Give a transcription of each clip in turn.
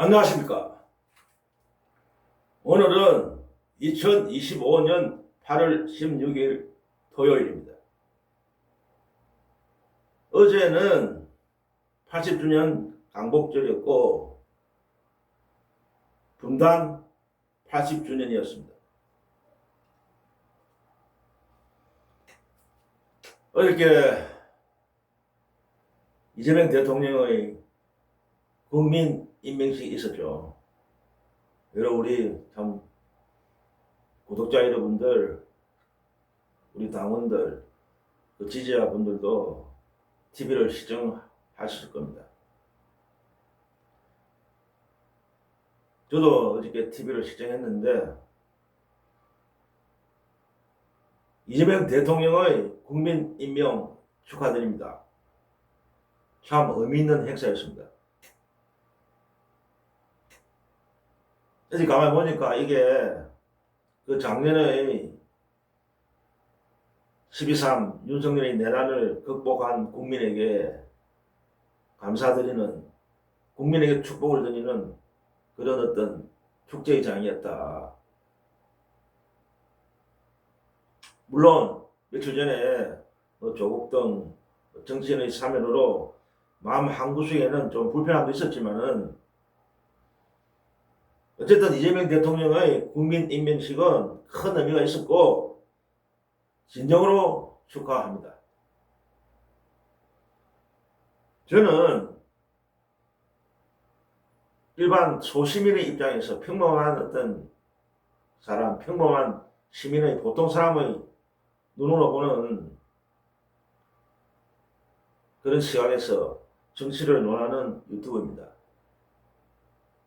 안녕하십니까. 오늘은 2025년 8월 16일 토요일입니다. 어제는 80주년 강복절이었고 분단 80주년이었습니다. 어저께 이재명 대통령의 국민 임명식이 있었죠. 여러분, 우리 참 구독자 여러분들, 우리 당원들, 그 지지자분들도 TV를 시청하실 겁니다. 저도 어저께 TV를 시청했는데 이재명 대통령의 국민 임명 축하드립니다. 참 의미 있는 행사였습니다. 그래서 가만히 보니까 이게 그 작년의 12.3 윤석열의 내란을 극복한 국민에게 감사드리는, 국민에게 축복을 드리는 그런 어떤 축제의 장이었다. 물론 며칠 전에 조국 등 정치인의 사면으로 마음 한구석에는 좀 불편함도 있었지만은 어쨌든 이재명 대통령의 국민 임명식은 큰 의미가 있었고 진정으로 축하합니다. 저는 일반 소시민의 입장에서 평범한 어떤 사람, 평범한 시민의 보통 사람의 눈으로 보는 그런 시각에서 정치를 논하는 유튜브입니다.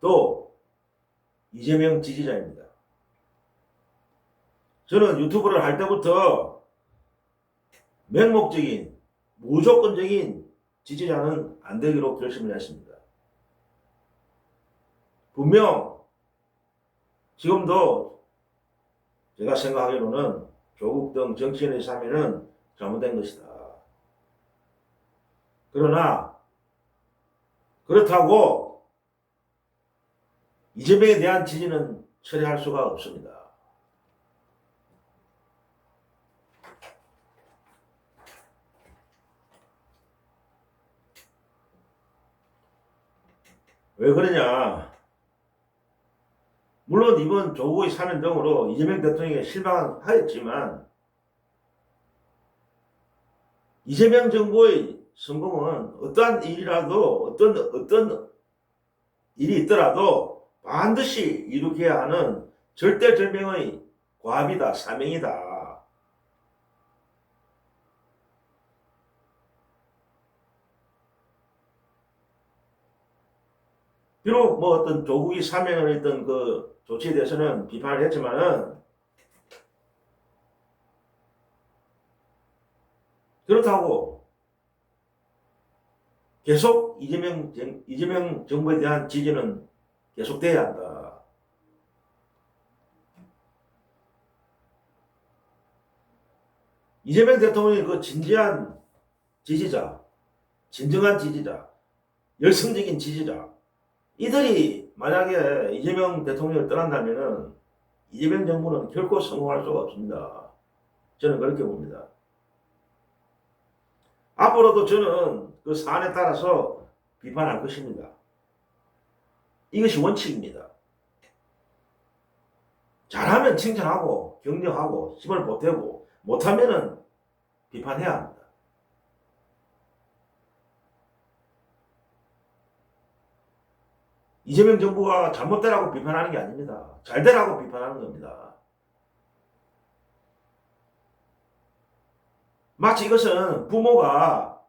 또 이재명 지지자입니다. 저는 유튜브를 할 때부터 맹목적인, 무조건적인 지지자는 안 되기로 결심을 했습니다. 분명 지금도 제가 생각하기로는 조국 등 정치인의 사면은 잘못된 것이다. 그러나 그렇다고 이재명에 대한 지지는 철회할 수가 없습니다. 왜 그러냐? 물론 이번 조국의 사면 등으로 이재명 대통령에게 실망하였지만 이재명 정부의 성공은 어떠한 일이라도 어떤 일이 있더라도 반드시 이루어야 하는 절대절명의 과업이다, 사명이다. 비록 뭐 어떤 조국이 사면을 했던 그 조치에 대해서는 비판을 했지만은 그렇다고 계속 이재명 정부에 대한 지지는 계속돼야 한다. 이재명 대통령의 그 진지한 지지자, 진정한 지지자, 열성적인 지지자, 이들이 만약에 이재명 대통령을 떠난다면은 이재명 정부는 결코 성공할 수가 없습니다. 저는 그렇게 봅니다. 앞으로도 저는 그 사안에 따라서 비판할 것입니다. 이것이 원칙입니다. 잘하면 칭찬하고 격려하고 힘을 보태고 못하면은 비판해야 합니다. 이재명 정부가 잘못되라고 비판하는 게 아닙니다. 잘되라고 비판하는 겁니다. 마치 이것은 부모가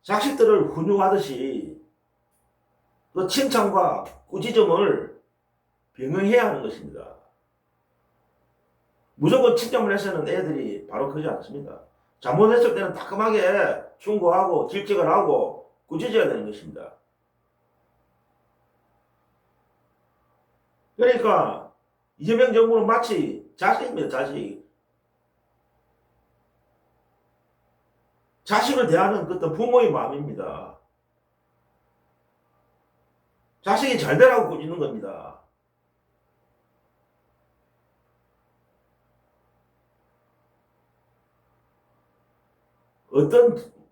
자식들을 훈육하듯이 그 칭찬과 꾸지점을 병행해야 하는 것입니다. 무조건 칭찬을 해서는 애들이 바로 크지 않습니다. 잘못했을 때는 따끔하게 충고하고 질책을 하고 꾸짖어야 되는 것입니다. 그러니까 이재명 정부는 마치 자식입니다. 자식을 대하는 어떤 부모의 마음입니다. 자식이 잘 되라고 꾸짖는 겁니다.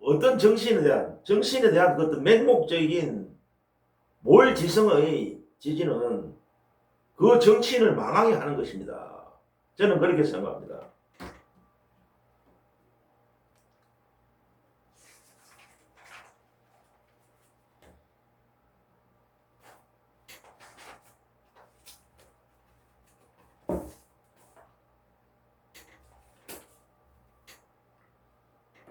어떤 정신에 대한 그 어떤 맹목적인 몰지성의 지지는 그 정치인을 망하게 하는 것입니다. 저는 그렇게 생각합니다.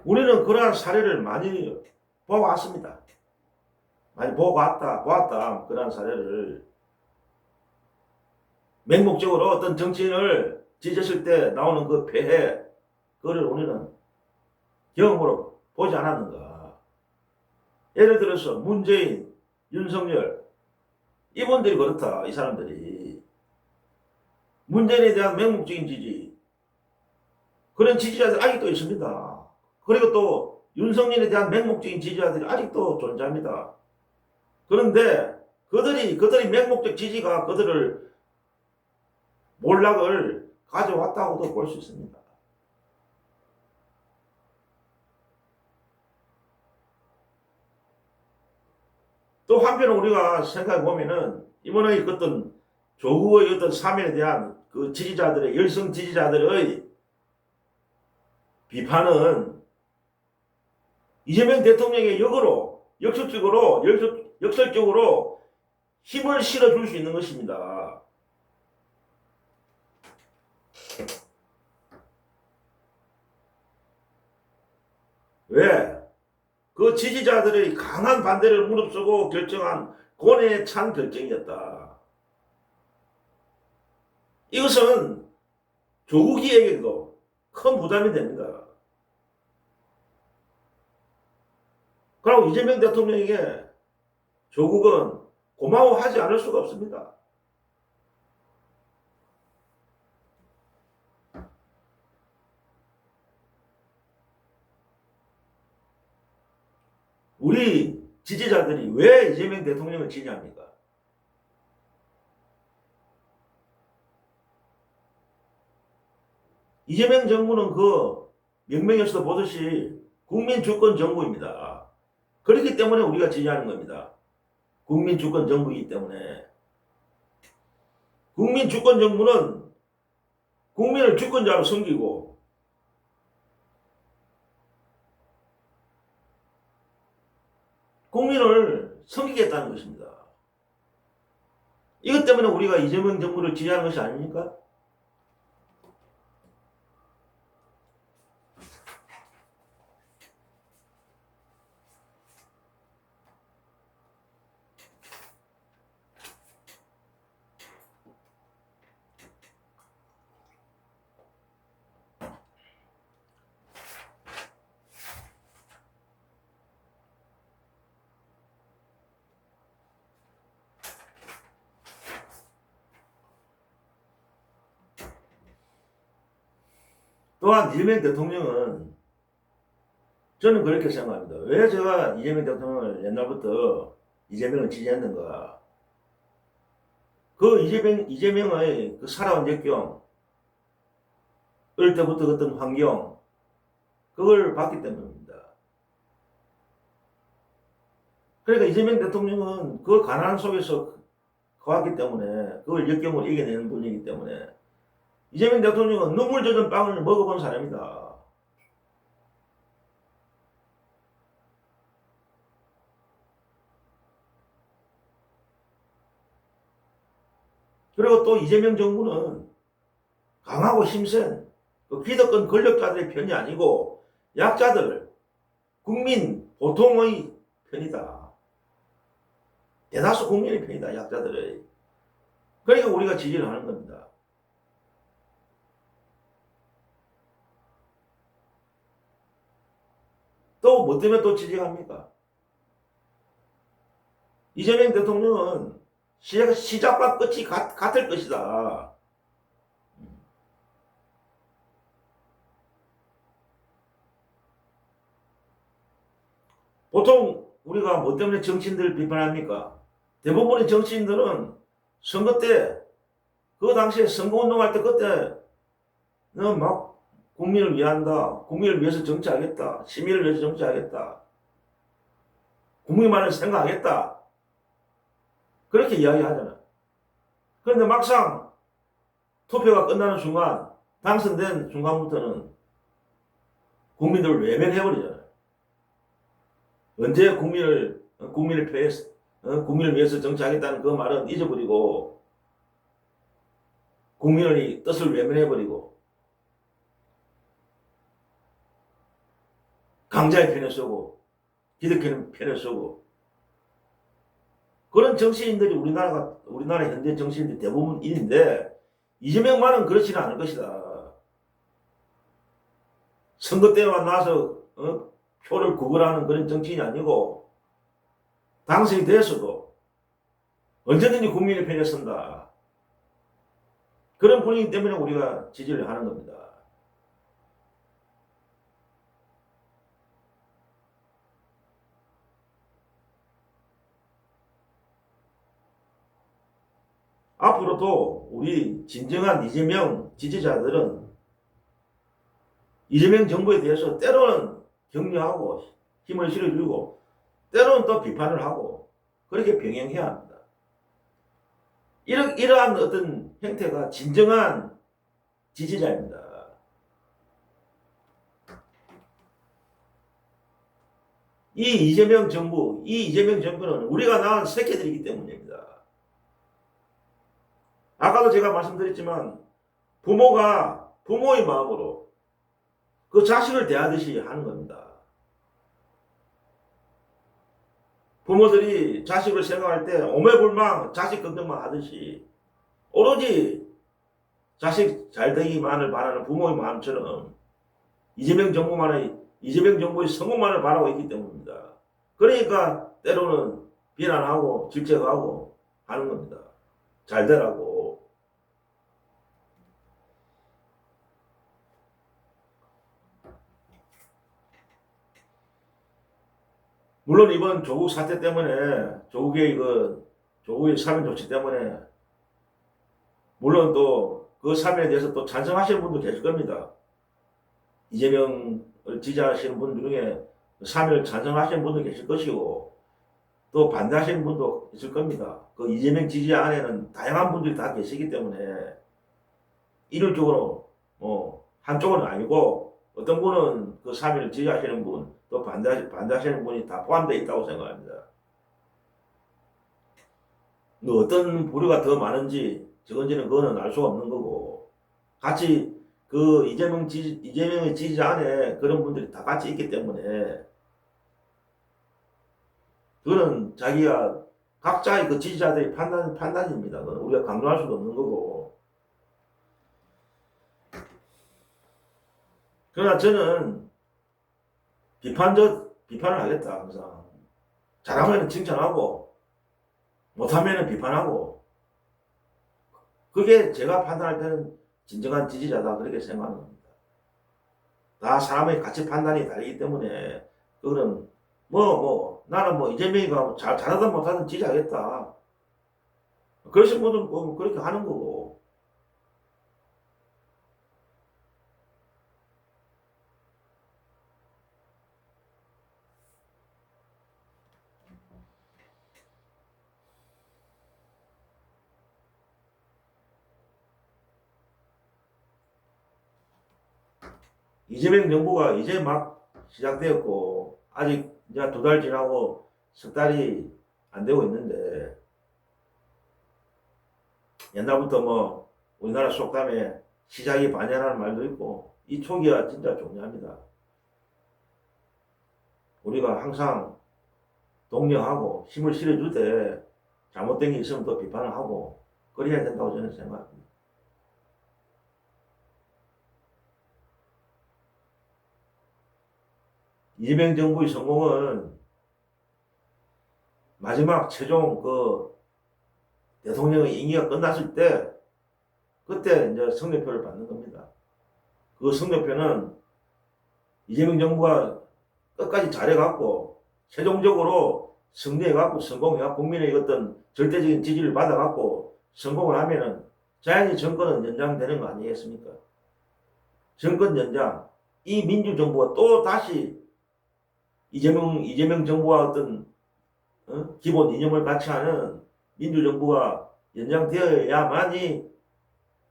우리는 그러한 사례를 많이 보아왔습니다. 많이 보았다. 그러한 사례를. 맹목적으로 어떤 정치인을 지졌을 때 나오는 그 폐해, 그거를 우리는 경험으로 보지 않았는가. 예를 들어서 문재인, 윤석열, 이분들이 그렇다. 이 사람들이. 문재인에 대한 맹목적인 지지, 그런 지지자들이 아직도 있습니다. 그리고 또 윤석열에 대한 맹목적인 지지자들이 아직도 존재합니다. 그런데 그들이 맹목적 지지가 그들을 몰락을 가져왔다고도 볼 수 있습니다. 또 한편 우리가 생각해 보면은 이번의 어떤 조국의 어떤 사면에 대한 그 지지자들의 열성 지지자들의 비판은 이재명 대통령의 역설적으로 힘을 실어줄 수 있는 것입니다. 왜? 그 지지자들의 강한 반대를 무릅쓰고 결정한 고뇌에 찬 결정이었다. 이것은 조국이에게도 큰 부담이 됩니다. 그리고 이재명 대통령에게 조국은 고마워하지 않을 수가 없습니다. 우리 지지자들이 왜 이재명 대통령을 지지합니까? 이재명 정부는 그 명명에서도 보듯이 국민 주권 정부입니다. 그렇기 때문에 우리가 지지하는 겁니다. 국민 주권 정부이기 때문에. 국민 주권 정부는 국민을 주권자로 섬기고 국민을 섬기겠다는 것입니다. 이것 때문에 우리가 이재명 정부를 지지하는 것이 아닙니까? 또한 이재명 대통령은 저는 그렇게 생각합니다. 왜 제가 이재명 대통령을 옛날부터 이재명을 지지했는가? 그 이재명의 그 살아온 역경, 어릴 때부터 어떤 환경, 그걸 봤기 때문입니다. 그러니까 이재명 대통령은 그 가난 속에서 커왔기 때문에 그걸 역경을 이겨내는 분이기 때문에 이재명 대통령은 눈물 젖은 빵을 먹어본 사람이다. 그리고 또 이재명 정부는 강하고 힘센 그 기득권 권력자들의 편이 아니고 약자들, 국민 보통의 편이다. 대다수 국민의 편이다. 약자들의. 그러니까 우리가 지지를 하는 겁니다. 또 뭐 때문에 또 지지합니까? 이재명 대통령은 시작과 끝이 같을 것이다. 보통 우리가 뭐 때문에 정치인들을 비판합니까? 대부분의 정치인들은 선거 때, 그 당시에 선거운동할 때 그때는 막 국민을 위한다, 국민을 위해서 정치하겠다, 시민을 위해서 정치하겠다, 국민만을 생각하겠다, 그렇게 이야기하잖아요. 그런데 막상 투표가 끝나는 순간, 당선된 순간부터는 국민들을 외면해버리잖아요. 언제 국민을 패해서, 국민을 위해서 정치하겠다는 그 말은 잊어버리고, 국민의 뜻을 외면해버리고, 강자의 편에 서고, 기득권의 편에 서고, 그런 정치인들이 우리나라 현재 정치인들이 대부분인데, 이재명만은 그렇지는 않을 것이다. 선거 때만 나서 표를 구걸하는 그런 정치인이 아니고, 당선이 돼서도 언제든지 국민의 편에 선다. 그런 분위기 때문에 우리가 지지를 하는 겁니다. 앞으로도 우리 진정한 이재명 지지자들은 이재명 정부에 대해서 때로는 격려하고 힘을 실어주고 때로는 또 비판을 하고 그렇게 병행해야 합니다. 이러한 어떤 형태가 진정한 지지자입니다. 이 이재명 정부는 우리가 낳은 새끼들이기 때문입니다. 아까도 제가 말씀드렸지만 부모가 부모의 마음으로 그 자식을 대하듯이 하는 겁니다. 부모들이 자식을 생각할 때 오매불망 자식 걱정만 하듯이 오로지 자식 잘되기만을 바라는 부모의 마음처럼 이재명 정부의 성공만을 바라고 있기 때문입니다. 그러니까 때로는 비난하고 질책하고 하는 겁니다. 잘 되라고. 물론 이번 조국 사태 때문에 조국의 사면 조치 때문에 물론 또 그 사면에 대해서 또 찬성하시는 분도 계실 겁니다. 이재명을 지지하시는 분 중에 사면을 찬성하시는 분도 계실 것이고 또 반대하시는 분도 있을 겁니다. 그 이재명 지지자 안에는 다양한 분들이 다 계시기 때문에 일률적으로 한쪽은 아니고 어떤 분은 그 사면을 지지하시는 분, 또 반대하시는 분이 다 포함되어 있다고 생각합니다. 어떤 부류가 더 많은지 적은지는 그거는 알 수가 없는 거고 같이 그 이재명의 지지자 안에 그런 분들이 다 같이 있기 때문에 그거는 자기가 각자의 그 지지자들의 판단입니다. 그건 우리가 강조할 수도 없는 거고. 그러나 저는 비판을 하겠다. 항상. 잘하면 칭찬하고, 못하면 비판하고, 그게 제가 판단할 때는 진정한 지지자다. 그렇게 생각하는 겁니다. 다 사람의 가치 판단이 다르기 때문에, 그거는, 나는 이재명이가 잘하든 못하든 지지하겠다. 그러신 분들은 그렇게 하는 거고. 이재명 정부가 이제 막 시작되었고, 아직 이제 2달 지나고 석 달이 안 되고 있는데, 옛날부터 우리나라 속담에 시작이 반이라는 말도 있고, 이 초기가 진짜 중요합니다. 우리가 항상 독려하고 힘을 실어줄 때 잘못된 게 있으면 또 비판을 하고, 그래야 된다고 저는 생각합니다. 이재명 정부의 성공은 마지막 최종 대통령의 임기가 끝났을 때 그때 이제 성적표를 받는 겁니다. 그 성적표는 이재명 정부가 끝까지 잘해갖고 최종적으로 승리해갖고 성공해갖고 국민의 어떤 절대적인 지지를 받아갖고 성공을 하면은 자연히 정권은 연장되는 거 아니겠습니까? 정권 연장. 이 민주정부가 또 다시 이재명 정부와 어떤 기본 이념을 같이 하는 민주정부가 연장되어야만이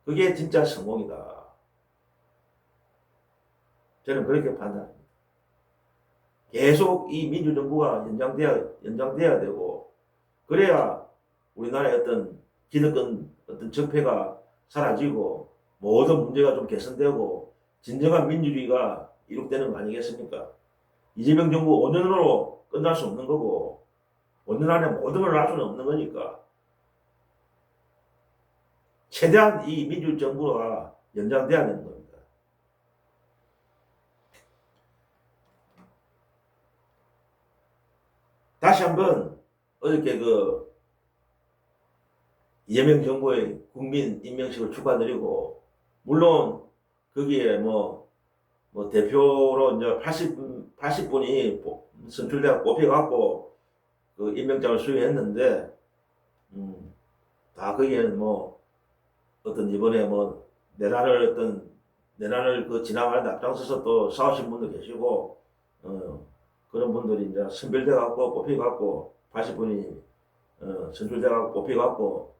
그게 진짜 성공이다. 저는 그렇게 판단합니다. 계속 이 민주정부가 연장돼야 되고, 그래야 우리나라의 어떤 기득권, 어떤 적폐가 사라지고, 모든 문제가 좀 개선되고, 진정한 민주주의가 이룩되는 거 아니겠습니까? 이재명 정부 5년으로 끝날 수 없는 거고, 5년 안에 모든 걸 할 수는 없는 거니까, 최대한 이 민주정부가 연장돼야 되는 겁니다. 다시 한번 어저께 그 이재명 정부의 국민 임명식을 축하드리고, 물론 거기에 뭐 대표로 이제 80분이 선출돼서 뽑혀갖고 그 임명장을 수여했는데, 다 거기에는 뭐 어떤 이번에 뭐 내란을 그 진압하는데 앞장서서 또 싸우신 분도 계시고, 그런 분들이 이제 선별돼갖고 뽑혀갖고 80분이 선출돼갖고 뽑혀갖고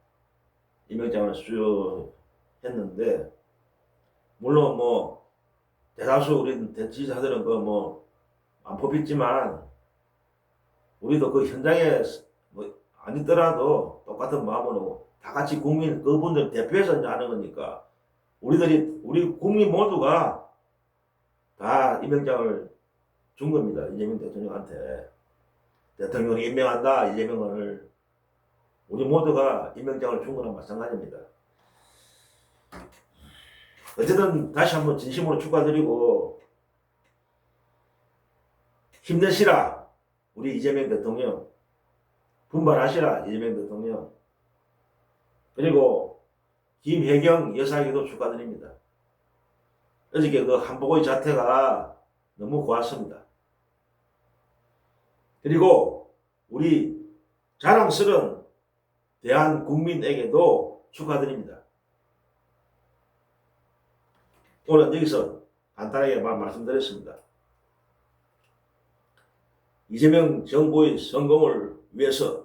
임명장을 수여했는데, 물론 뭐 대다수 우리 지지자들은 그 뭐 안 뽑혔지만 우리도 그 현장에 뭐 아니더라도 똑같은 마음으로 다 같이 국민 그분들 대표해서 이제 하는 거니까 우리 국민 모두가 다 임명장을 준 겁니다. 이재명 대통령한테. 대통령이 임명한다, 이재명을. 우리 모두가 임명장을 준 거랑 마찬가지입니다. 어쨌든 다시 한번 진심으로 축하드리고, 힘내시라 우리 이재명 대통령. 분발하시라 이재명 대통령. 그리고 김혜경 여사에게도 축하드립니다. 어저께 그 한복의 자태가 너무 고맙습니다. 그리고 우리 자랑스러운 대한 국민에게도 축하드립니다. 오늘 여기서 간단하게 말씀드렸습니다. 이재명 정부의 성공을 위해서